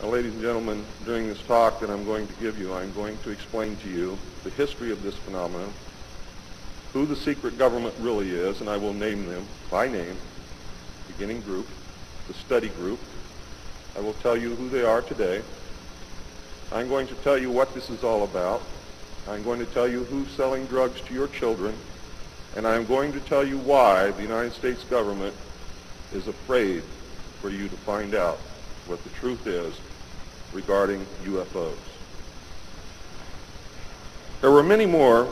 Ladies and gentlemen, during this talk that I'm going to give you, I'm going to explain to you the history of this phenomenon, who the secret government really is, and I will name them by name, beginning group, the study group. I will tell you who they are today. I'm going to tell you what this is all about. I'm going to tell you who's selling drugs to your children, and I'm going to tell you why the United States government is afraid for you to find out what the truth is regarding UFOs. There were many more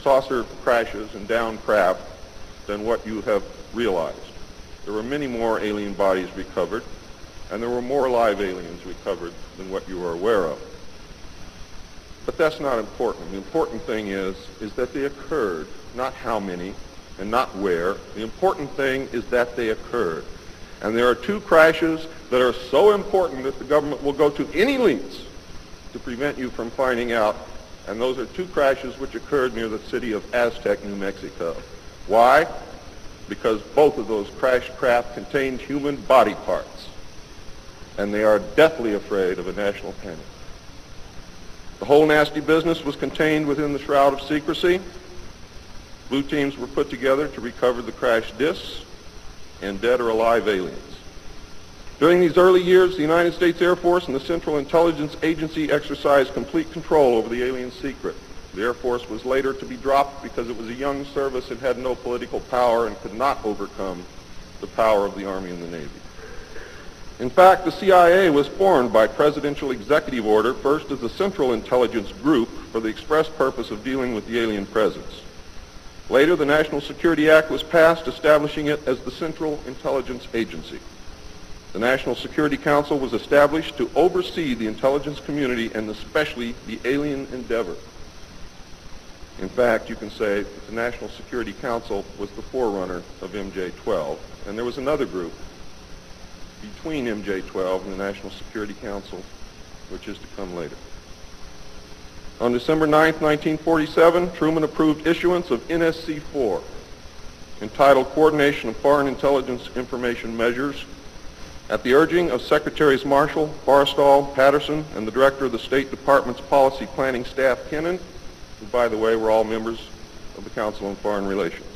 saucer crashes and down craft than what you have realized. There were many more alien bodies recovered, and there were more live aliens recovered than what you are aware of. But that's not important. The important thing is that they occurred, not how many and not where. The important thing is that they occurred. And there are two crashes that are so important that the government will go to any lengths to prevent you from finding out. And those are two crashes which occurred near the city of Aztec, New Mexico. Why? Because both of those crashed craft contained human body parts. And they are deathly afraid of a national panic. The whole nasty business was contained within the shroud of secrecy. Blue teams were put together to recover the crashed discs and dead or alive aliens. During these early years, the United States Air Force and the Central Intelligence Agency exercised complete control over the alien secret. The Air Force was later to be dropped because it was a young service and had no political power and could not overcome the power of the Army and the Navy. In fact, the CIA was formed by presidential executive order, first as a Central Intelligence Group for the express purpose of dealing with the alien presence. Later, the National Security Act was passed, establishing it as the Central Intelligence Agency. The National Security Council was established to oversee the intelligence community and especially the alien endeavor. In fact, you can say that the National Security Council was the forerunner of MJ-12, and there was another group between MJ-12 and the National Security Council, which is to come later. On December 9, 1947, Truman approved issuance of NSC-4, entitled Coordination of Foreign Intelligence Information Measures, at the urging of Secretaries Marshall, Forrestal, Patterson, and the Director of the State Department's Policy Planning Staff, Kennan, who, by the way, were all members of the Council on Foreign Relations.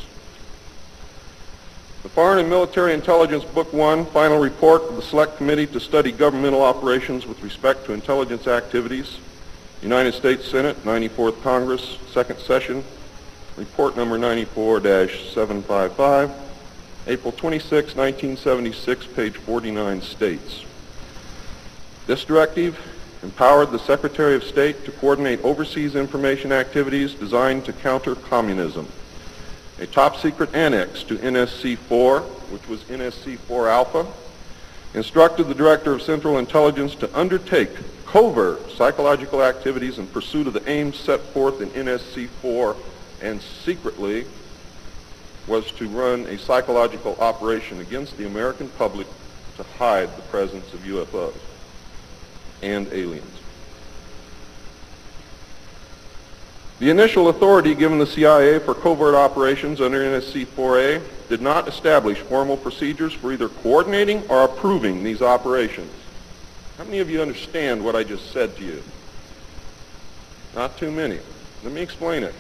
The Foreign and Military Intelligence Book 1, Final Report of the Select Committee to Study Governmental Operations with Respect to Intelligence Activities, United States Senate, 94th Congress, Second Session, Report Number 94-755, April 26, 1976, page 49 states, this directive empowered the Secretary of State to coordinate overseas information activities designed to counter communism. A top-secret annex to NSC-4, which was NSC-4 Alpha, instructed the Director of Central Intelligence to undertake covert psychological activities in pursuit of the aims set forth in NSC-4, and secretly was to run a psychological operation against the American public to hide the presence of UFOs and aliens. The initial authority given the CIA for covert operations under NSC-4A did not establish formal procedures for either coordinating or approving these operations. How many of you understand what I just said to you? Not too many. Let me explain it.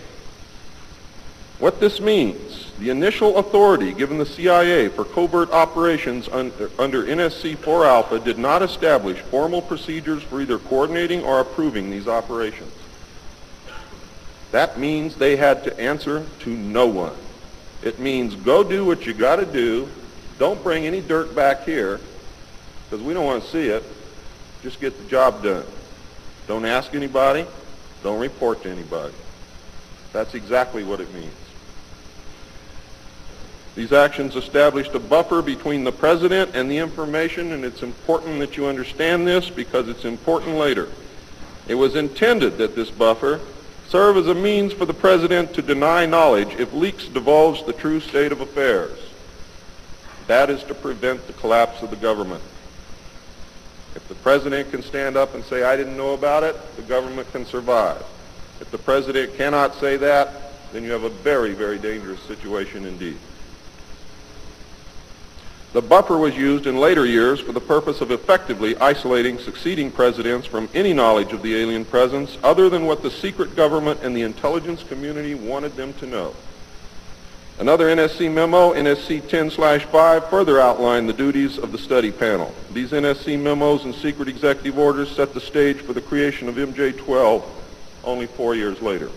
What this means, the initial authority given the CIA for covert operations under NSC-4 Alpha did not establish formal procedures for either coordinating or approving these operations. That means they had to answer to no one. It means go do what you got to do. Don't bring any dirt back here because we don't want to see it. Just get the job done. Don't ask anybody. Don't report to anybody. That's exactly what it means. These actions established a buffer between the President and the information, and it's important that you understand this because it's important later. It was intended that this buffer serve as a means for the President to deny knowledge if leaks divulge the true state of affairs. That is to prevent the collapse of the government. If the President can stand up and say, I didn't know about it, the government can survive. If the President cannot say that, then you have a very, very dangerous situation indeed. The buffer was used in later years for the purpose of effectively isolating succeeding presidents from any knowledge of the alien presence other than what the secret government and the intelligence community wanted them to know. Another NSC memo, NSC 10/5, further outlined the duties of the study panel. These NSC memos and secret executive orders set the stage for the creation of MJ-12 only 4 years later.